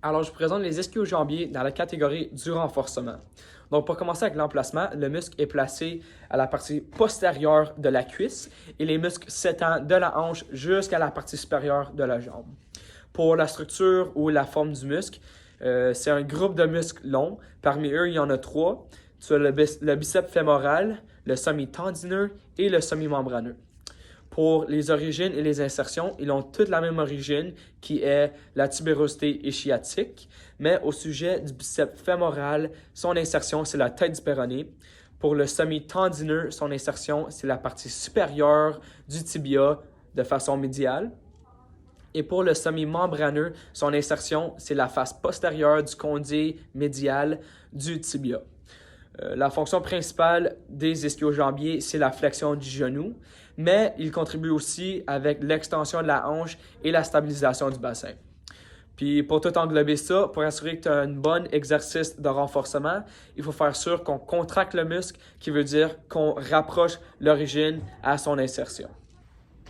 Alors, je vous présente les ischio-jambiers dans la catégorie du renforcement. Donc, pour commencer avec l'emplacement, le muscle est placé à la partie postérieure de la cuisse et les muscles s'étendent de la hanche jusqu'à la partie supérieure de la jambe. Pour la structure ou la forme du muscle, c'est un groupe de muscles longs. Parmi eux, il y en a trois. Tu as le biceps fémoral, le semi-tendineux et le semi-membraneux. Pour les origines et les insertions, ils ont toutes la même origine qui est la tubérosité ischiatique, mais au sujet du biceps fémoral, son insertion, c'est la tête du péroné. Pour le semi-tendineux, son insertion, c'est la partie supérieure du tibia de façon médiale. Et pour le semi-membraneux, son insertion, c'est la face postérieure du condyle médial du tibia. La fonction principale des ischio-jambiers, c'est la flexion du genou, mais il contribue aussi avec l'extension de la hanche et la stabilisation du bassin. Puis pour tout englober ça, pour assurer que tu as un bon exercice de renforcement, il faut faire sûr qu'on contracte le muscle, qui veut dire qu'on rapproche l'origine à son insertion.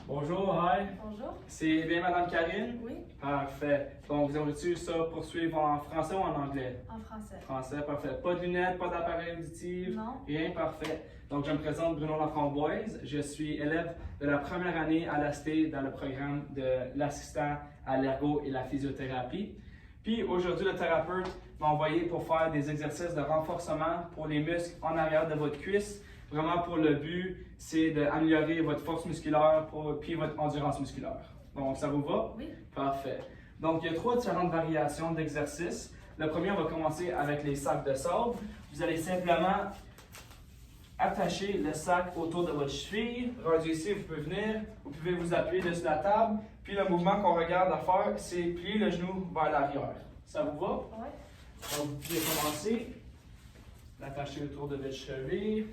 Bonjour, hi. Bonjour. C'est bien Madame Karine? Oui. Parfait. Donc, vous aurez-tu ça poursuivre en français ou en anglais? En français. Français, parfait. Pas de lunettes, pas d'appareil auditif? Non. Rien, parfait. Donc, je me présente Bruno Laframboise. Je suis élève de la première année à l'AST dans le programme de l'assistant à l'ergo et la physiothérapie. Puis, aujourd'hui, le thérapeute m'a envoyé pour faire des exercices de renforcement pour les muscles en arrière de votre cuisse. Vraiment, pour le but, c'est d'améliorer votre force musculaire puis votre endurance musculaire. Donc, ça vous va? Oui. Parfait. Donc, il y a trois différentes variations d'exercices. Le premier, on va commencer avec les sacs de sable. Vous allez simplement attacher le sac autour de votre cheville. Rendu ici, vous pouvez venir, vous pouvez vous appuyer dessus la table. Puis le mouvement qu'on regarde à faire, c'est plier le genou vers l'arrière. Ça vous va? Oui. Donc, vous pouvez commencer. L'attacher autour de votre cheville.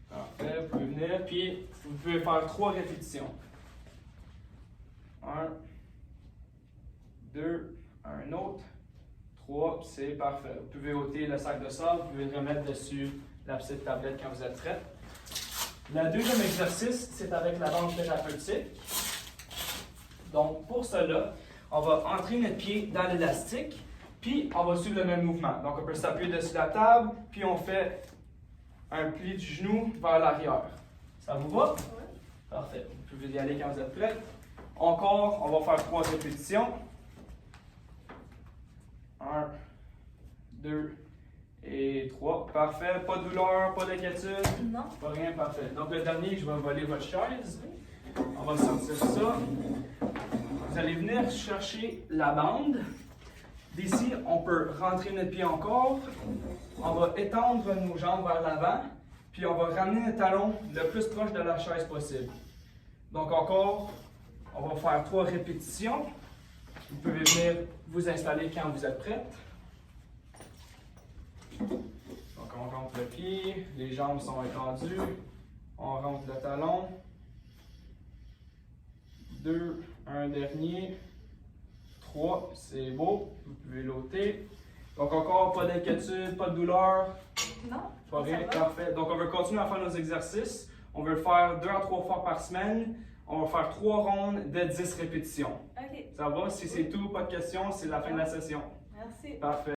Parfait, vous pouvez venir, puis vous pouvez faire 3 répétitions. 1, 2, un autre, 3, c'est parfait. Vous pouvez ôter le sac de sable, vous pouvez le remettre dessus la petite tablette quand vous êtes prêt. Le deuxième exercice, c'est avec la bande thérapeutique. Donc, pour cela, on va entrer notre pied dans l'élastique, puis on va suivre le même mouvement. Donc, on peut s'appuyer dessus la table, puis on fait un pli du genou vers l'arrière. Ça vous va? Oui. Parfait. Vous pouvez y aller quand vous êtes prêts. Encore, on va faire 3 répétitions. 1, 2 et 3. Parfait. Pas de douleur, pas d'inquiétude. Non. Pas rien, parfait. Donc le dernier, je vais voler votre chaise. Oui. On va sortir ça. Vous allez venir chercher la bande. D'ici, on peut rentrer notre pied encore. On va étendre nos jambes vers l'avant. Puis on va ramener nos talons le plus proche de la chaise possible. Donc encore, on va faire 3 répétitions. Vous pouvez venir vous installer quand vous êtes prêts. Donc on rentre le pied, les jambes sont étendues. On rentre le talon. 2, un dernier. 3, c'est beau, vous pouvez l'ôter. Donc encore, pas d'inquiétude, pas de douleur. Non. Pas rien, Ça va. parfait. Donc on va continuer à faire nos exercices. On veut le faire 2 à 3 fois par semaine. On va faire 3 rondes de 10 répétitions. OK. Ça va? Si c'est tout, pas de questions, c'est la fin de la session. Merci. Parfait.